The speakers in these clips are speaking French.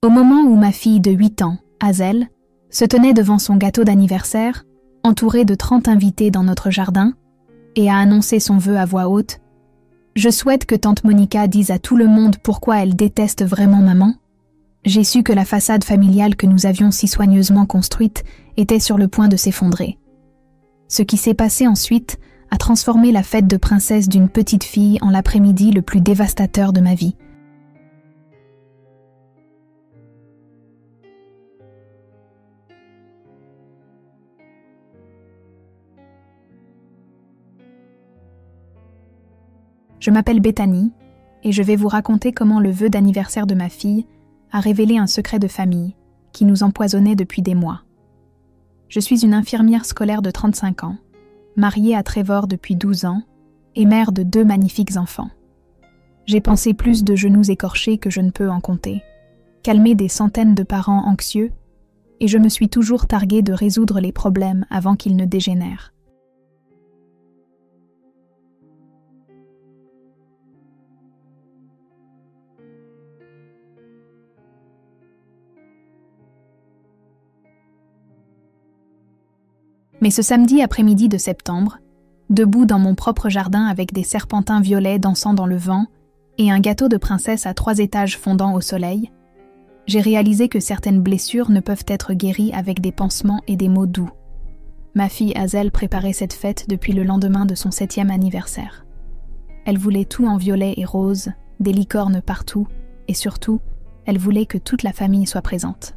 Au moment où ma fille de 8 ans, Hazel, se tenait devant son gâteau d'anniversaire, entourée de 30 invités dans notre jardin, et a annoncé son vœu à voix haute, « Je souhaite que tante Monica dise à tout le monde pourquoi elle déteste vraiment maman », j'ai su que la façade familiale que nous avions si soigneusement construite était sur le point de s'effondrer. Ce qui s'est passé ensuite a transformé la fête de princesse d'une petite fille en l'après-midi le plus dévastateur de ma vie. Je m'appelle Bethany et je vais vous raconter comment le vœu d'anniversaire de ma fille a révélé un secret de famille qui nous empoisonnait depuis des mois. Je suis une infirmière scolaire de 35 ans, mariée à Trevor depuis 12 ans et mère de 2 magnifiques enfants. J'ai pensé plus de genoux écorchés que je ne peux en compter, calmé des centaines de parents anxieux, et je me suis toujours targuée de résoudre les problèmes avant qu'ils ne dégénèrent. Mais ce samedi après-midi de septembre, debout dans mon propre jardin avec des serpentins violets dansant dans le vent et un gâteau de princesse à 3 étages fondant au soleil, j'ai réalisé que certaines blessures ne peuvent être guéries avec des pansements et des mots doux. Ma fille Hazel préparait cette fête depuis le lendemain de son 7e anniversaire. Elle voulait tout en violet et rose, des licornes partout, et surtout, elle voulait que toute la famille soit présente.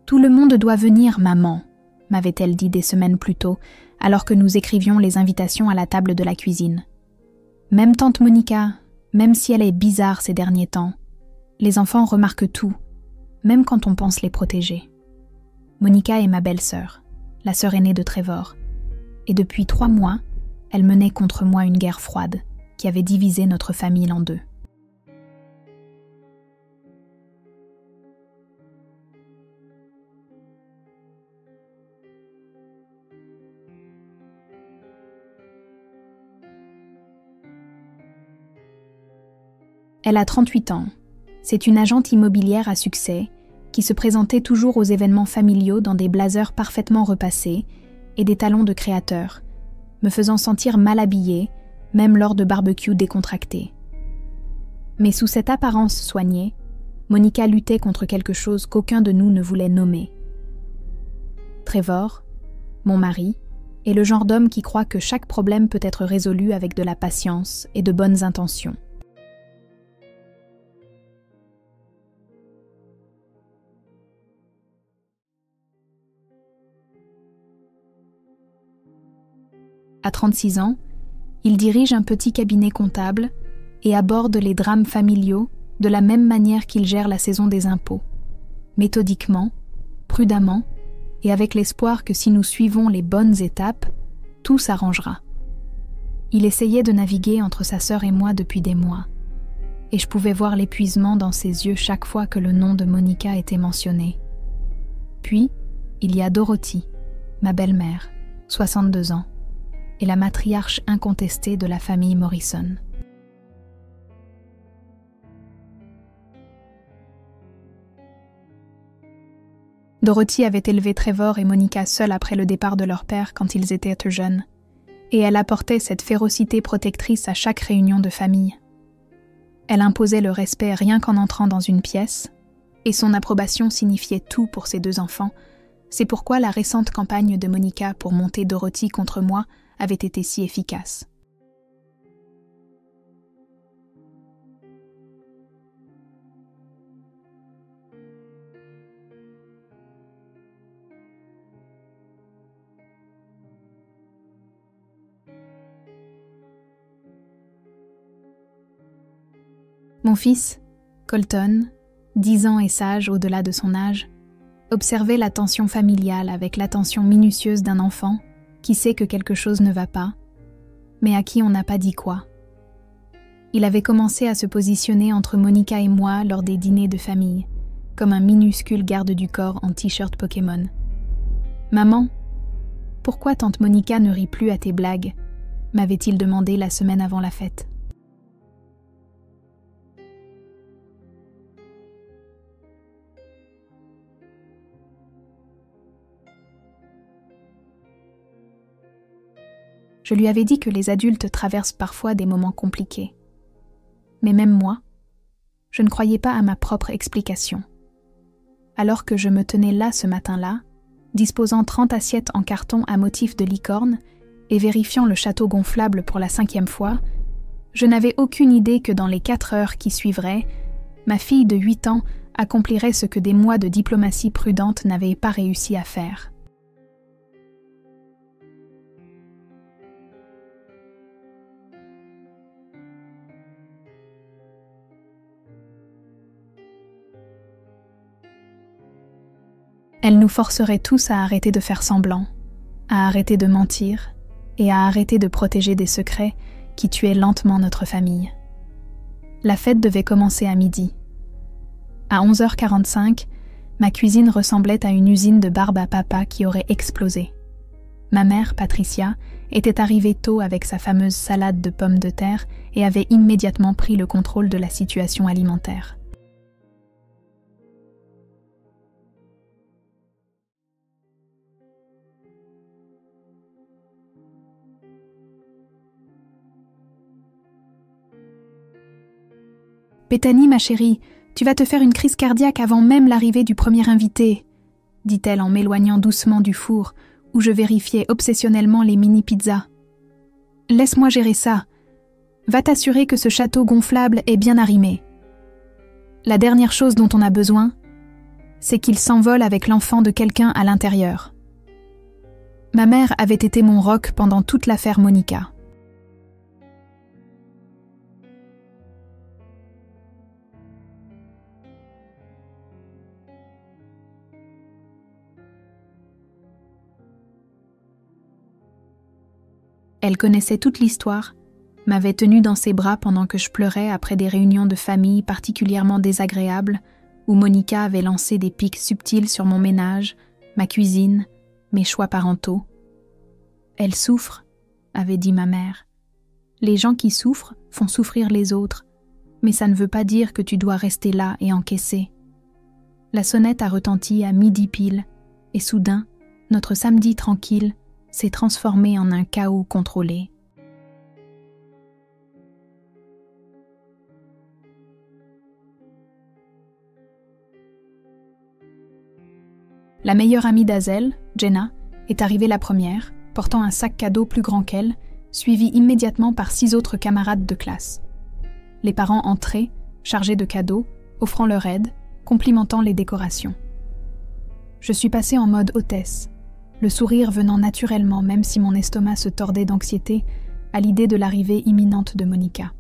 « Tout le monde doit venir, maman », m'avait-elle dit des semaines plus tôt, alors que nous écrivions les invitations à la table de la cuisine. Même tante Monica, même si elle est bizarre ces derniers temps, les enfants remarquent tout, même quand on pense les protéger. Monica est ma belle-sœur, la sœur aînée de Trevor, et depuis 3 mois, elle menait contre moi une guerre froide qui avait divisé notre famille en 2. Elle a 38 ans. C'est une agente immobilière à succès qui se présentait toujours aux événements familiaux dans des blazers parfaitement repassés et des talons de créateur, me faisant sentir mal habillée, même lors de barbecues décontractés. Mais sous cette apparence soignée, Monica luttait contre quelque chose qu'aucun de nous ne voulait nommer. Trevor, mon mari, est le genre d'homme qui croit que chaque problème peut être résolu avec de la patience et de bonnes intentions. À 36 ans, il dirige un petit cabinet comptable et aborde les drames familiaux de la même manière qu'il gère la saison des impôts, méthodiquement, prudemment et avec l'espoir que si nous suivons les bonnes étapes, tout s'arrangera. Il essayait de naviguer entre sa sœur et moi depuis des mois, et je pouvais voir l'épuisement dans ses yeux chaque fois que le nom de Monica était mentionné. Puis, il y a Dorothy, ma belle-mère, 62 ans, et la matriarche incontestée de la famille Morrison. Dorothy avait élevé Trevor et Monica seuls après le départ de leur père quand ils étaient jeunes, et elle apportait cette férocité protectrice à chaque réunion de famille. Elle imposait le respect rien qu'en entrant dans une pièce, et son approbation signifiait tout pour ses 2 enfants. C'est pourquoi la récente campagne de Monica pour monter Dorothy contre moi avait été si efficace. Mon fils, Colton, 10 ans et sage au-delà de son âge, observait la tension familiale avec l'attention minutieuse d'un enfant qui sait que quelque chose ne va pas, mais à qui on n'a pas dit quoi. Il avait commencé à se positionner entre Monica et moi lors des dîners de famille, comme un minuscule garde du corps en t-shirt Pokémon. « Maman, pourquoi tante Monica ne rit plus à tes blagues ?» m'avait-il demandé la semaine avant la fête. Je lui avais dit que les adultes traversent parfois des moments compliqués. Mais même moi, je ne croyais pas à ma propre explication. Alors que je me tenais là ce matin-là, disposant 30 assiettes en carton à motif de licorne et vérifiant le château gonflable pour la 5e fois, je n'avais aucune idée que dans les 4 heures qui suivraient, ma fille de 8 ans accomplirait ce que des mois de diplomatie prudente n'avaient pas réussi à faire. Elle nous forcerait tous à arrêter de faire semblant, à arrêter de mentir et à arrêter de protéger des secrets qui tuaient lentement notre famille. La fête devait commencer à midi. À 11h45, ma cuisine ressemblait à une usine de barbe à papa qui aurait explosé. Ma mère, Patricia, était arrivée tôt avec sa fameuse salade de pommes de terre et avait immédiatement pris le contrôle de la situation alimentaire. « Bethany, ma chérie, tu vas te faire une crise cardiaque avant même l'arrivée du premier invité, » dit-elle en m'éloignant doucement du four, où je vérifiais obsessionnellement les mini-pizzas. « Laisse-moi gérer ça. Va t'assurer que ce château gonflable est bien arrimé. La dernière chose dont on a besoin, c'est qu'il s'envole avec l'enfant de quelqu'un à l'intérieur. » Ma mère avait été mon roc pendant toute l'affaire Monica. Elle connaissait toute l'histoire, m'avait tenue dans ses bras pendant que je pleurais après des réunions de famille particulièrement désagréables où Monica avait lancé des pics subtils sur mon ménage, ma cuisine, mes choix parentaux. « Elle souffre », avait dit ma mère. « Les gens qui souffrent font souffrir les autres, mais ça ne veut pas dire que tu dois rester là et encaisser. » La sonnette a retenti à midi pile, et soudain, notre samedi tranquille s'est transformé en un chaos contrôlé. La meilleure amie d'Azel, Jenna, est arrivée la première, portant un sac cadeau plus grand qu'elle, suivie immédiatement par 6 autres camarades de classe. Les parents entraient, chargés de cadeaux, offrant leur aide, complimentant les décorations. Je suis passée en mode hôtesse, le sourire venant naturellement même si mon estomac se tordait d'anxiété à l'idée de l'arrivée imminente de Monica.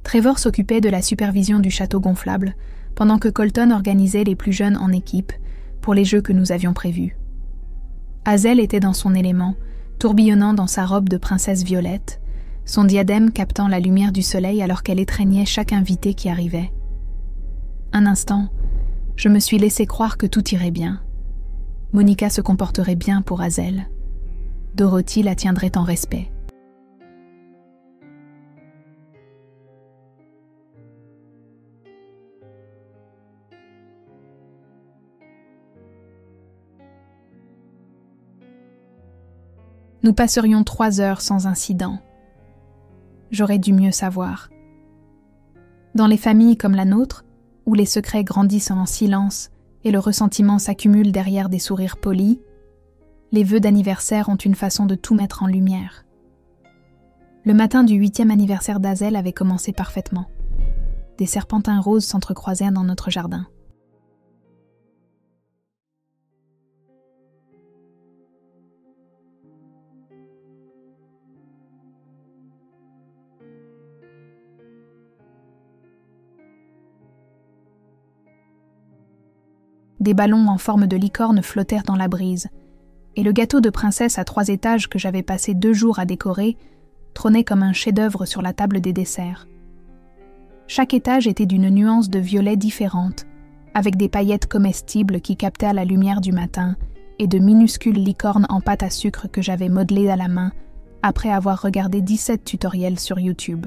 Trevor s'occupait de la supervision du château gonflable, pendant que Colton organisait les plus jeunes en équipe pour les jeux que nous avions prévus. Hazel était dans son élément, tourbillonnant dans sa robe de princesse violette, son diadème captant la lumière du soleil alors qu'elle étreignait chaque invité qui arrivait. Un instant, je me suis laissé croire que tout irait bien. Monica se comporterait bien pour Hazel. Dorothy la tiendrait en respect. Nous passerions 3 heures sans incident. J'aurais dû mieux savoir. Dans les familles comme la nôtre, où les secrets grandissent en silence et le ressentiment s'accumule derrière des sourires polis, les vœux d'anniversaire ont une façon de tout mettre en lumière. Le matin du 8e anniversaire d'Hazel avait commencé parfaitement. Des serpentins roses s'entrecroisèrent dans notre jardin. Des ballons en forme de licorne flottèrent dans la brise, et le gâteau de princesse à 3 étages que j'avais passé 2 jours à décorer trônait comme un chef-d'œuvre sur la table des desserts. Chaque étage était d'une nuance de violet différente, avec des paillettes comestibles qui captaient la lumière du matin et de minuscules licornes en pâte à sucre que j'avais modelées à la main après avoir regardé 17 tutoriels sur YouTube.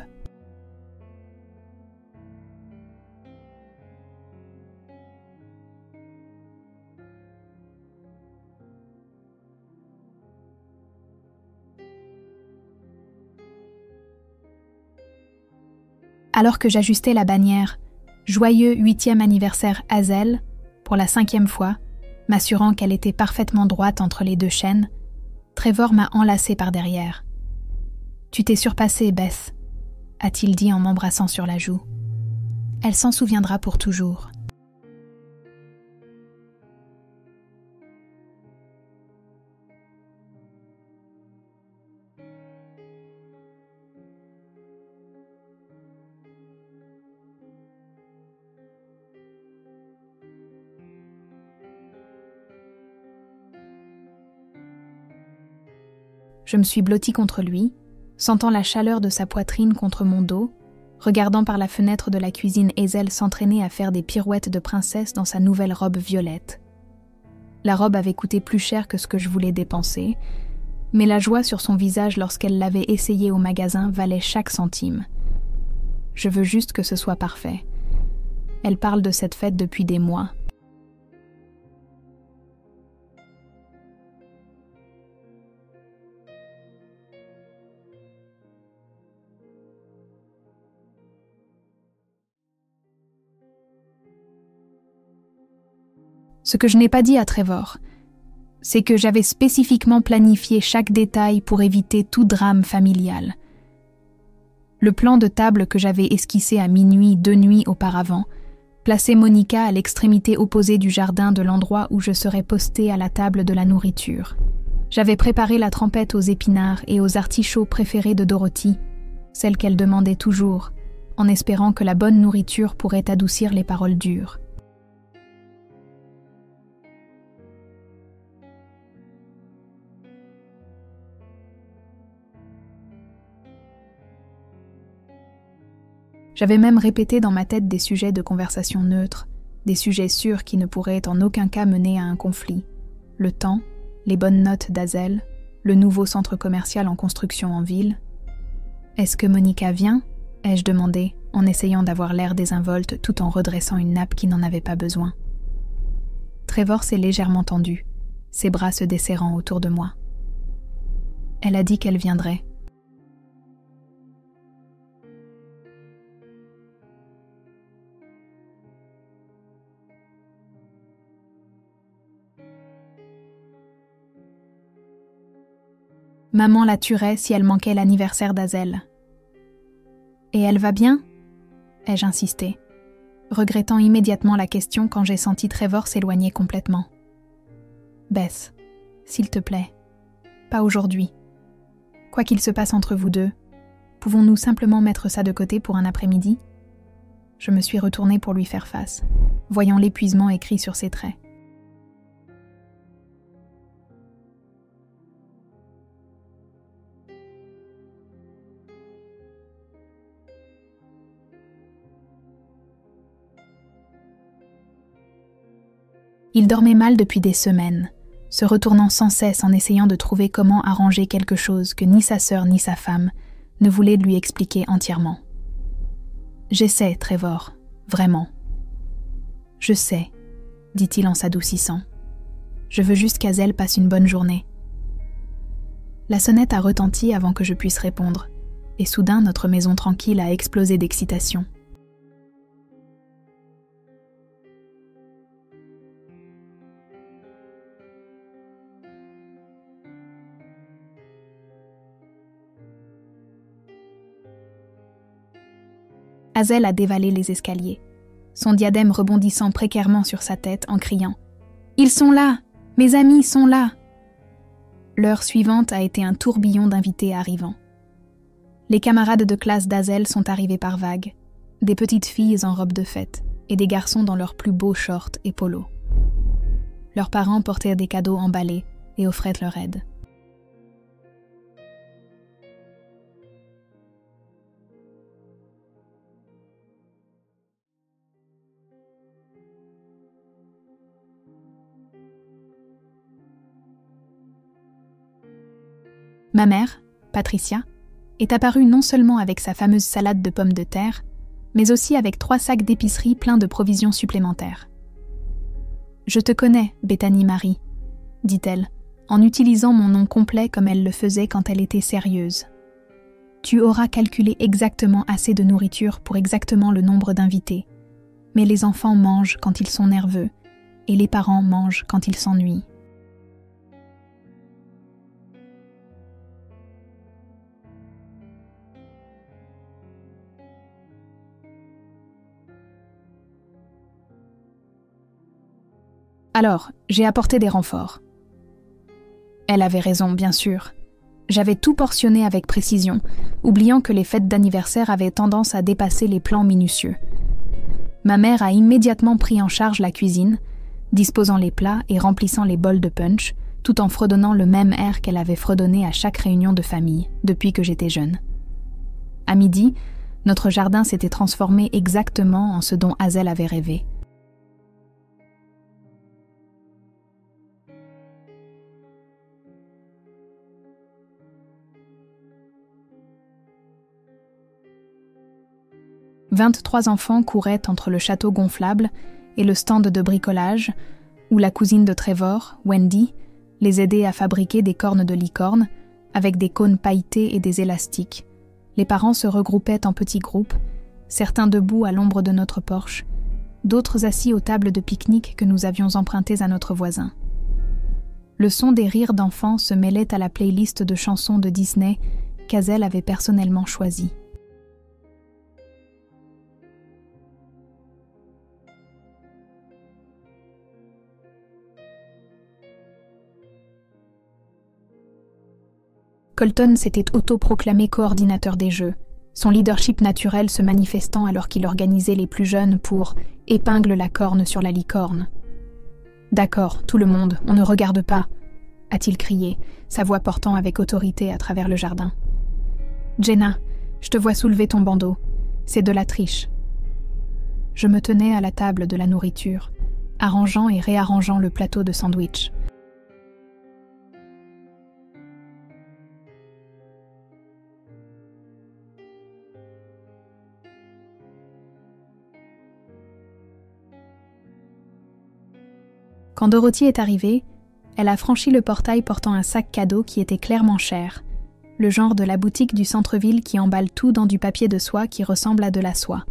Alors que j'ajustais la bannière « Joyeux 8e anniversaire Hazel » pour la 5e fois, m'assurant qu'elle était parfaitement droite entre les 2 chaînes, Trevor m'a enlacée par derrière. « Tu t'es surpassée, Beth », a-t-il dit en m'embrassant sur la joue. « Elle s'en souviendra pour toujours. » Je me suis blottie contre lui, sentant la chaleur de sa poitrine contre mon dos, regardant par la fenêtre de la cuisine Hazel s'entraîner à faire des pirouettes de princesse dans sa nouvelle robe violette. La robe avait coûté plus cher que ce que je voulais dépenser, mais la joie sur son visage lorsqu'elle l'avait essayée au magasin valait chaque centime. Je veux juste que ce soit parfait. Elle parle de cette fête depuis des mois. Ce que je n'ai pas dit à Trevor, c'est que j'avais spécifiquement planifié chaque détail pour éviter tout drame familial. Le plan de table que j'avais esquissé à minuit 2 nuits auparavant plaçait Monica à l'extrémité opposée du jardin de l'endroit où je serais postée à la table de la nourriture. J'avais préparé la trempette aux épinards et aux artichauts préférés de Dorothy, celle qu'elle demandait toujours, en espérant que la bonne nourriture pourrait adoucir les paroles dures. J'avais même répété dans ma tête des sujets de conversation neutres, des sujets sûrs qui ne pourraient en aucun cas mener à un conflit. Le temps, les bonnes notes d'Hazel, le nouveau centre commercial en construction en ville. « Est-ce que Monica vient ?» ai-je demandé, en essayant d'avoir l'air désinvolte tout en redressant une nappe qui n'en avait pas besoin. Trevor s'est légèrement tendu, ses bras se desserrant autour de moi. Elle a dit qu'elle viendrait. Maman la tuerait si elle manquait l'anniversaire d'Hazel. « Et elle va bien ?» ai-je insisté, regrettant immédiatement la question quand j'ai senti Trevor s'éloigner complètement. « Beth, s'il te plaît, pas aujourd'hui. Quoi qu'il se passe entre vous deux, pouvons-nous simplement mettre ça de côté pour un après-midi ?» Je me suis retournée pour lui faire face, voyant l'épuisement écrit sur ses traits. Il dormait mal depuis des semaines, se retournant sans cesse en essayant de trouver comment arranger quelque chose que ni sa sœur ni sa femme ne voulaient lui expliquer entièrement. « J'essaie, Trevor, vraiment. »« Je sais, » dit-il en s'adoucissant. « Je veux juste qu'Hazel passe une bonne journée. » La sonnette a retenti avant que je puisse répondre, et soudain notre maison tranquille a explosé d'excitation. Hazel a dévalé les escaliers, son diadème rebondissant précairement sur sa tête en criant « Ils sont là! Mes amis sont là !» L'heure suivante a été un tourbillon d'invités arrivant. Les camarades de classe d'Hazel sont arrivés par vagues, des petites filles en robe de fête et des garçons dans leurs plus beaux shorts et polos. leurs parents portaient des cadeaux emballés et offraient leur aide. Ma mère, Patricia, est apparue non seulement avec sa fameuse salade de pommes de terre, mais aussi avec 3 sacs d'épicerie pleins de provisions supplémentaires. « Je te connais, Bethany Marie », dit-elle, en utilisant mon nom complet comme elle le faisait quand elle était sérieuse. « Tu auras calculé exactement assez de nourriture pour exactement le nombre d'invités, mais les enfants mangent quand ils sont nerveux, et les parents mangent quand ils s'ennuient. » Alors, j'ai apporté des renforts. Elle avait raison, bien sûr. J'avais tout portionné avec précision, oubliant que les fêtes d'anniversaire avaient tendance à dépasser les plans minutieux. Ma mère a immédiatement pris en charge la cuisine, disposant les plats et remplissant les bols de punch, tout en fredonnant le même air qu'elle avait fredonné à chaque réunion de famille, depuis que j'étais jeune. À midi, notre jardin s'était transformé exactement en ce dont Hazel avait rêvé. « 23 enfants couraient entre le château gonflable et le stand de bricolage, où la cousine de Trevor, Wendy, les aidait à fabriquer des cornes de licorne, avec des cônes pailletés et des élastiques. Les parents se regroupaient en petits groupes, certains debout à l'ombre de notre porche, d'autres assis aux tables de pique-nique que nous avions empruntées à notre voisin. Le son des rires d'enfants se mêlait à la playlist de chansons de Disney qu'Hazel avait personnellement choisie. Colton s'était autoproclamé coordinateur des jeux, son leadership naturel se manifestant alors qu'il organisait les plus jeunes pour « épingle la corne sur la licorne ». « D'accord, tout le monde, on ne regarde pas », a-t-il crié, sa voix portant avec autorité à travers le jardin. « Jenna, je te vois soulever ton bandeau. C'est de la triche. » Je me tenais à la table de la nourriture, arrangeant et réarrangeant le plateau de sandwich. Quand Dorothy est arrivée, elle a franchi le portail portant un sac cadeau qui était clairement cher, le genre de la boutique du centre-ville qui emballe tout dans du papier de soie qui ressemble à de la soie.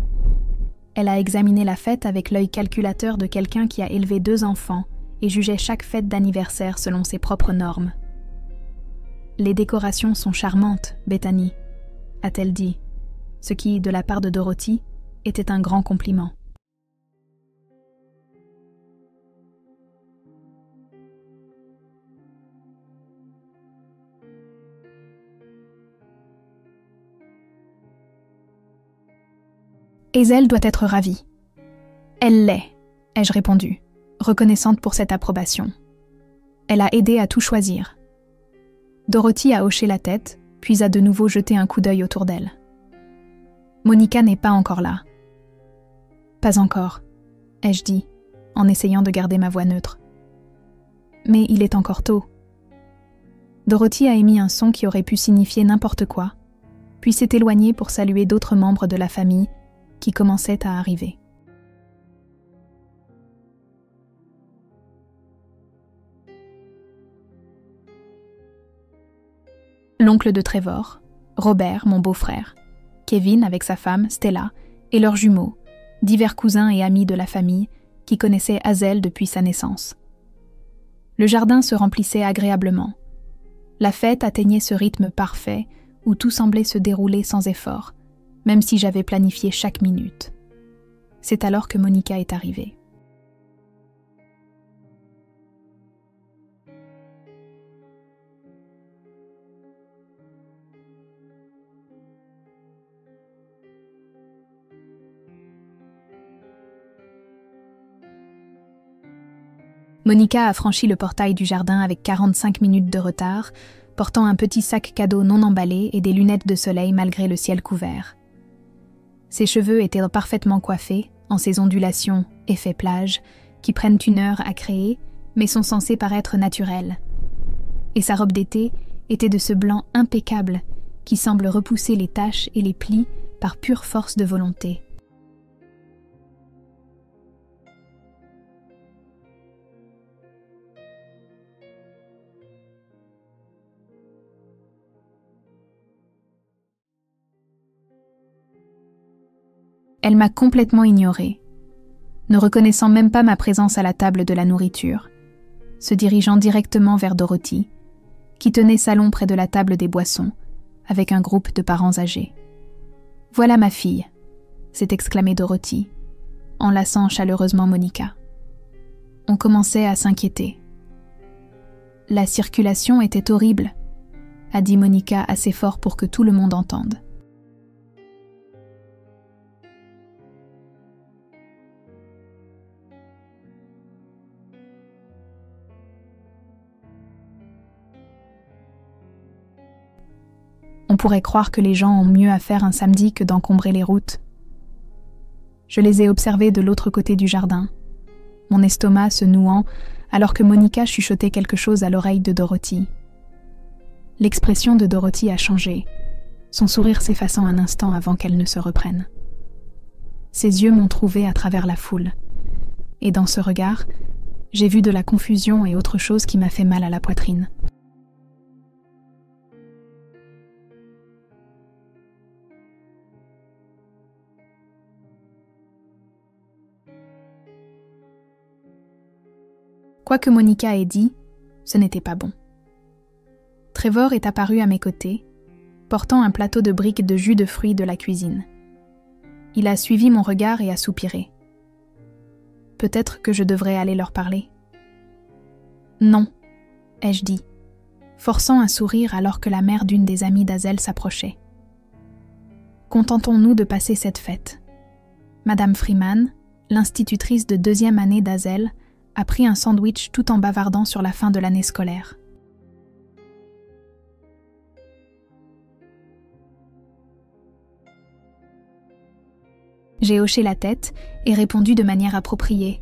Elle a examiné la fête avec l'œil calculateur de quelqu'un qui a élevé 2 enfants et jugeait chaque fête d'anniversaire selon ses propres normes. « Les décorations sont charmantes, Bethany », a-t-elle dit, ce qui, de la part de Dorothy, était un grand compliment. Hazel doit être ravie. Elle l'est, ai-je répondu, reconnaissante pour cette approbation. Elle a aidé à tout choisir. Dorothy a hoché la tête, puis a de nouveau jeté un coup d'œil autour d'elle. Monica n'est pas encore là. Pas encore, ai-je dit, en essayant de garder ma voix neutre. Mais il est encore tôt. Dorothy a émis un son qui aurait pu signifier n'importe quoi, puis s'est éloignée pour saluer d'autres membres de la famille qui commençait à arriver. L'oncle de Trevor, Robert, mon beau-frère, Kevin avec sa femme, Stella, et leurs jumeaux, divers cousins et amis de la famille qui connaissaient Hazel depuis sa naissance. Le jardin se remplissait agréablement. La fête atteignait ce rythme parfait où tout semblait se dérouler sans effort, même si j'avais planifié chaque minute. C'est alors que Monica est arrivée. Monica a franchi le portail du jardin avec 45 minutes de retard, portant un petit sac cadeau non emballé et des lunettes de soleil malgré le ciel couvert. Ses cheveux étaient parfaitement coiffés, en ces ondulations effet plage, qui prennent une heure à créer, mais sont censés paraître naturels. Et sa robe d'été était de ce blanc impeccable qui semble repousser les taches et les plis par pure force de volonté. Elle m'a complètement ignorée, ne reconnaissant même pas ma présence à la table de la nourriture, se dirigeant directement vers Dorothy, qui tenait salon près de la table des boissons, avec un groupe de parents âgés. « Voilà ma fille », s'est exclamée Dorothy, enlaçant chaleureusement Monica. On commençait à s'inquiéter. « La circulation était horrible », a dit Monica assez fort pour que tout le monde entende. On pourrait croire que les gens ont mieux à faire un samedi que d'encombrer les routes. Je les ai observés de l'autre côté du jardin, mon estomac se nouant alors que Monica chuchotait quelque chose à l'oreille de Dorothy. L'expression de Dorothy a changé, son sourire s'effaçant un instant avant qu'elle ne se reprenne. Ses yeux m'ont trouvé à travers la foule, et dans ce regard, j'ai vu de la confusion et autre chose qui m'a fait mal à la poitrine. Quoi que Monica ait dit, ce n'était pas bon. Trevor est apparu à mes côtés, portant un plateau de briques de jus de fruits de la cuisine. Il a suivi mon regard et a soupiré. Peut-être que je devrais aller leur parler. « Non », ai-je dit, forçant un sourire alors que la mère d'une des amies d'Hazel s'approchait. « Contentons-nous de passer cette fête. » Madame Freeman, l'institutrice de 2e année d'Hazel, a pris un sandwich tout en bavardant sur la fin de l'année scolaire. J'ai hoché la tête et répondu de manière appropriée.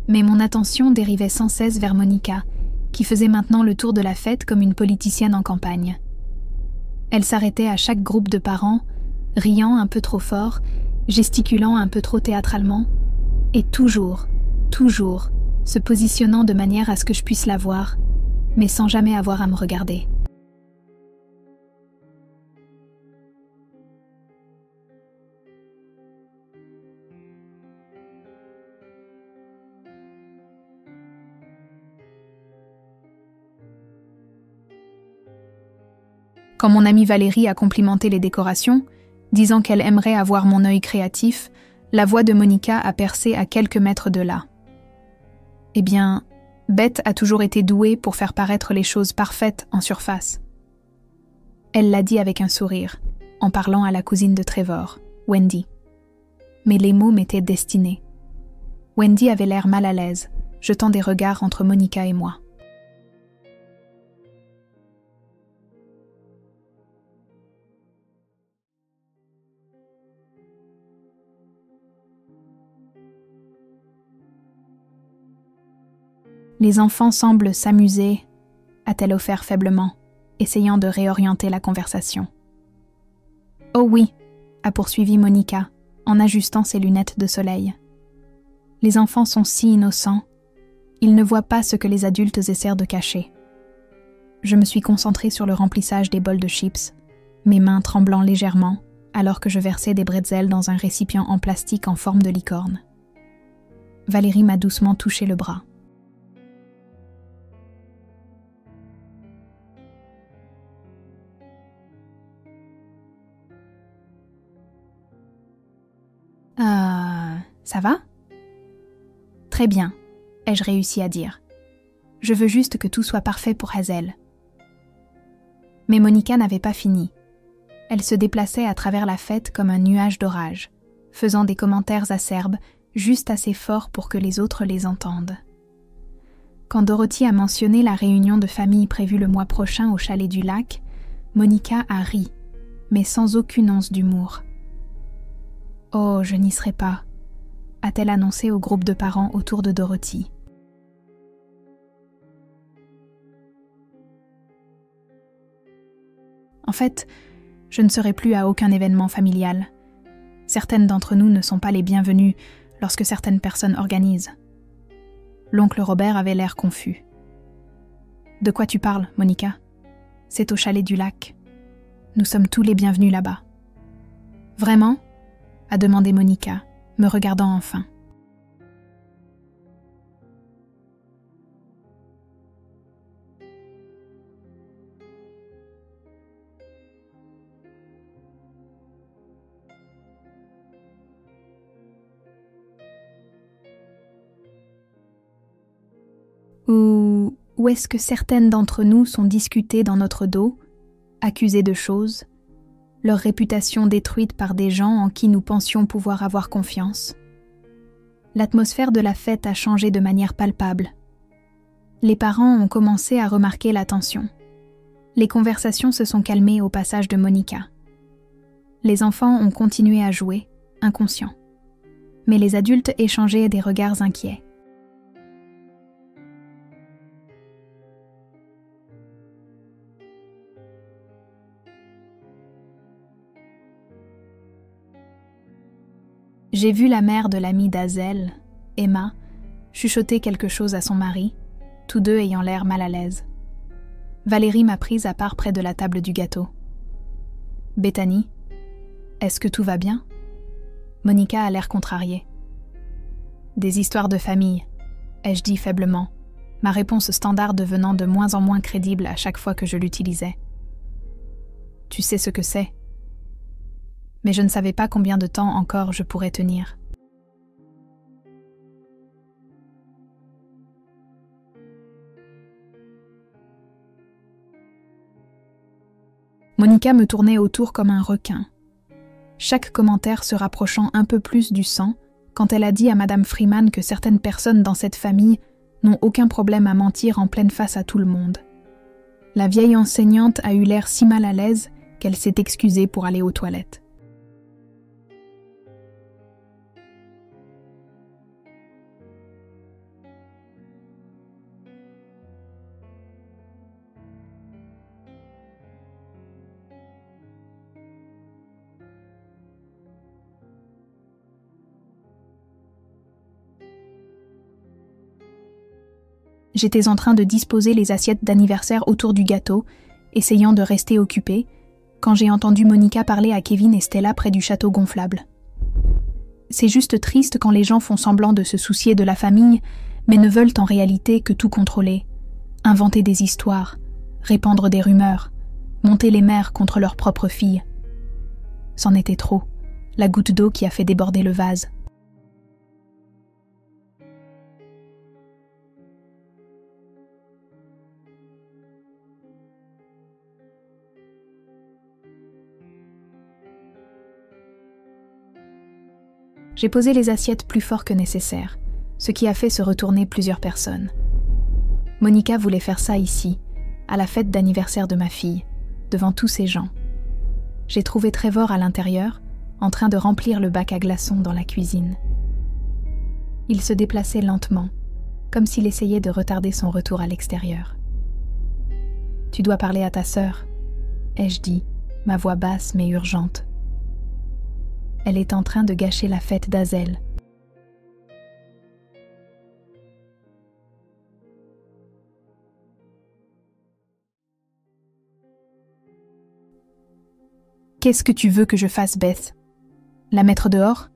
Mais mon attention dérivait sans cesse vers Monica, qui faisait maintenant le tour de la fête comme une politicienne en campagne. Elle s'arrêtait à chaque groupe de parents, riant un peu trop fort, gesticulant un peu trop théâtralement, et toujours, se positionnant de manière à ce que je puisse la voir, mais sans jamais avoir à me regarder. Quand mon amie Valérie a complimenté les décorations, disant qu'elle aimerait avoir mon œil créatif, la voix de Monica a percé à quelques mètres de là. Eh bien, Beth a toujours été douée pour faire paraître les choses parfaites en surface. Elle l'a dit avec un sourire, en parlant à la cousine de Trevor, Wendy. Mais les mots m'étaient destinés. Wendy avait l'air mal à l'aise, jetant des regards entre Monica et moi. Les enfants semblent s'amuser, a-t-elle offert faiblement, essayant de réorienter la conversation. Oh oui, a poursuivi Monica, en ajustant ses lunettes de soleil. Les enfants sont si innocents, ils ne voient pas ce que les adultes essaient de cacher. Je me suis concentrée sur le remplissage des bols de chips, mes mains tremblant légèrement, alors que je versais des bretzels dans un récipient en plastique en forme de licorne. Valérie m'a doucement touché le bras. Ça va ? Très bien, ai-je réussi à dire. Je veux juste que tout soit parfait pour Hazel. Mais Monica n'avait pas fini. Elle se déplaçait à travers la fête comme un nuage d'orage, faisant des commentaires acerbes juste assez forts pour que les autres les entendent. Quand Dorothy a mentionné la réunion de famille prévue le mois prochain au chalet du lac, Monica a ri, mais sans aucune once d'humour. « Oh, je n'y serai pas », a-t-elle annoncé au groupe de parents autour de Dorothy. En fait, je ne serai plus à aucun événement familial. Certaines d'entre nous ne sont pas les bienvenues lorsque certaines personnes organisent. L'oncle Robert avait l'air confus. « De quoi tu parles, Monica ? C'est au chalet du lac. Nous sommes tous les bienvenus là-bas. »« Vraiment ?» a demandé Monica, me regardant enfin. Ou est-ce que certaines d'entre nous sont discutées dans notre dos, accusées de choses, leur réputation détruite par des gens en qui nous pensions pouvoir avoir confiance? L'atmosphère de la fête a changé de manière palpable. Les parents ont commencé à remarquer la tension. Les conversations se sont calmées au passage de Monica. Les enfants ont continué à jouer, inconscients. Mais les adultes échangeaient des regards inquiets. J'ai vu la mère de l'amie d'Azel, Emma, chuchoter quelque chose à son mari, tous deux ayant l'air mal à l'aise. Valérie m'a prise à part près de la table du gâteau. « Bethany, est-ce que tout va bien ?» Monica a l'air contrariée. « Des histoires de famille », ai-je dit faiblement, ma réponse standard devenant de moins en moins crédible à chaque fois que je l'utilisais. « Tu sais ce que c'est ?» Mais je ne savais pas combien de temps encore je pourrais tenir. Monica me tournait autour comme un requin. Chaque commentaire se rapprochant un peu plus du sang quand elle a dit à Madame Freeman que certaines personnes dans cette famille n'ont aucun problème à mentir en pleine face à tout le monde. La vieille enseignante a eu l'air si mal à l'aise qu'elle s'est excusée pour aller aux toilettes. J'étais en train de disposer les assiettes d'anniversaire autour du gâteau, essayant de rester occupée, quand j'ai entendu Monica parler à Kevin et Stella près du château gonflable. C'est juste triste quand les gens font semblant de se soucier de la famille, mais ne veulent en réalité que tout contrôler, inventer des histoires, répandre des rumeurs, monter les mères contre leurs propres filles. C'en était trop, la goutte d'eau qui a fait déborder le vase. J'ai posé les assiettes plus fort que nécessaire, ce qui a fait se retourner plusieurs personnes. Monica voulait faire ça ici, à la fête d'anniversaire de ma fille, devant tous ces gens. J'ai trouvé Trevor à l'intérieur, en train de remplir le bac à glaçons dans la cuisine. Il se déplaçait lentement, comme s'il essayait de retarder son retour à l'extérieur. « Tu dois parler à ta sœur », ai-je dit, ma voix basse mais urgente. Elle est en train de gâcher la fête d'Azel. Qu'est-ce que tu veux que je fasse, Beth ? La mettre dehors ?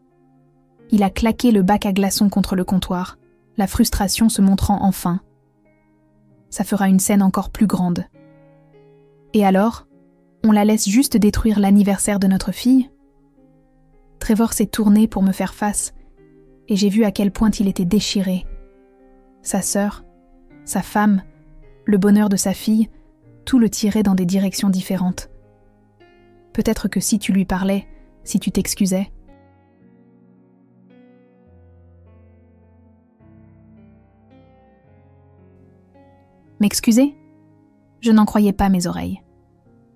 Il a claqué le bac à glaçons contre le comptoir, la frustration se montrant enfin. Ça fera une scène encore plus grande. Et alors, on la laisse juste détruire l'anniversaire de notre fille ? Trevor s'est tourné pour me faire face, et j'ai vu à quel point il était déchiré. Sa sœur, sa femme, le bonheur de sa fille, tout le tirait dans des directions différentes. Peut-être que si tu lui parlais, si tu t'excusais. M'excuser ? Je n'en croyais pas mes oreilles.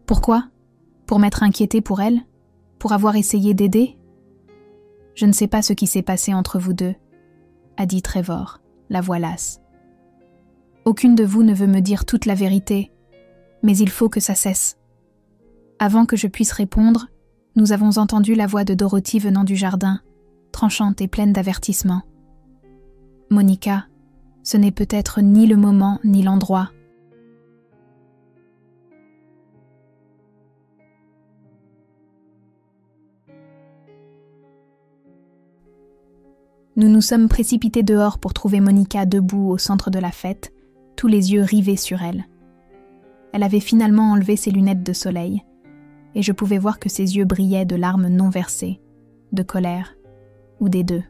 Pourquoi ? Pour m'être inquiétée pour elle ? Pour avoir essayé d'aider ? Je ne sais pas ce qui s'est passé entre vous deux, a dit Trevor, la voix lasse. Aucune de vous ne veut me dire toute la vérité, mais il faut que ça cesse. Avant que je puisse répondre, nous avons entendu la voix de Dorothy venant du jardin, tranchante et pleine d'avertissement. Monica, ce n'est peut-être ni le moment ni l'endroit. Nous nous sommes précipités dehors pour trouver Monica debout au centre de la fête, tous les yeux rivés sur elle. Elle avait finalement enlevé ses lunettes de soleil, et je pouvais voir que ses yeux brillaient de larmes non versées, de colère, ou des deux.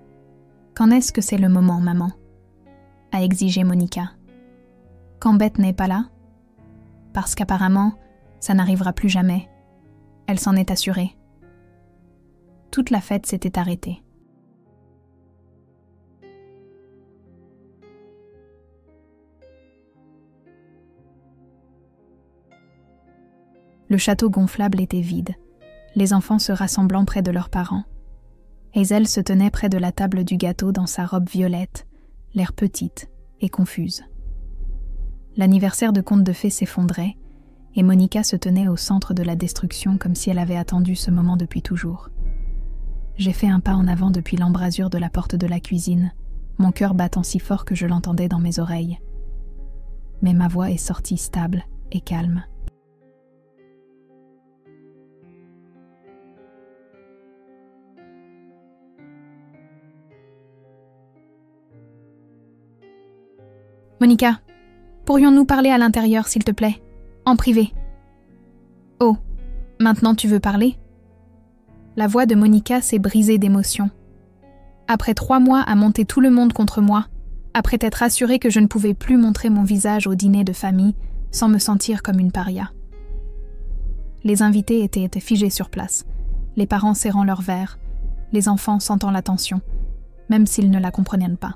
« Quand est-ce que c'est le moment, maman ?» a exigé Monica. « Quand Beth n'est pas là ? Parce qu'apparemment, ça n'arrivera plus jamais. Elle s'en est assurée. » Toute la fête s'était arrêtée. Le château gonflable était vide, les enfants se rassemblant près de leurs parents. Hazel se tenait près de la table du gâteau dans sa robe violette, l'air petite et confuse. L'anniversaire de conte de fées s'effondrait, et Monica se tenait au centre de la destruction comme si elle avait attendu ce moment depuis toujours. J'ai fait un pas en avant depuis l'embrasure de la porte de la cuisine, mon cœur battant si fort que je l'entendais dans mes oreilles. Mais ma voix est sortie stable et calme. Monica, pourrions-nous parler à l'intérieur, s'il te plaît, en privé ? Oh, maintenant tu veux parler ? La voix de Monica s'est brisée d'émotion. Après 3 mois à monter tout le monde contre moi, après t'être assurée que je ne pouvais plus montrer mon visage au dîner de famille sans me sentir comme une paria. Les invités étaient figés sur place, les parents serrant leurs verres, les enfants sentant la tension, même s'ils ne la comprenaient pas.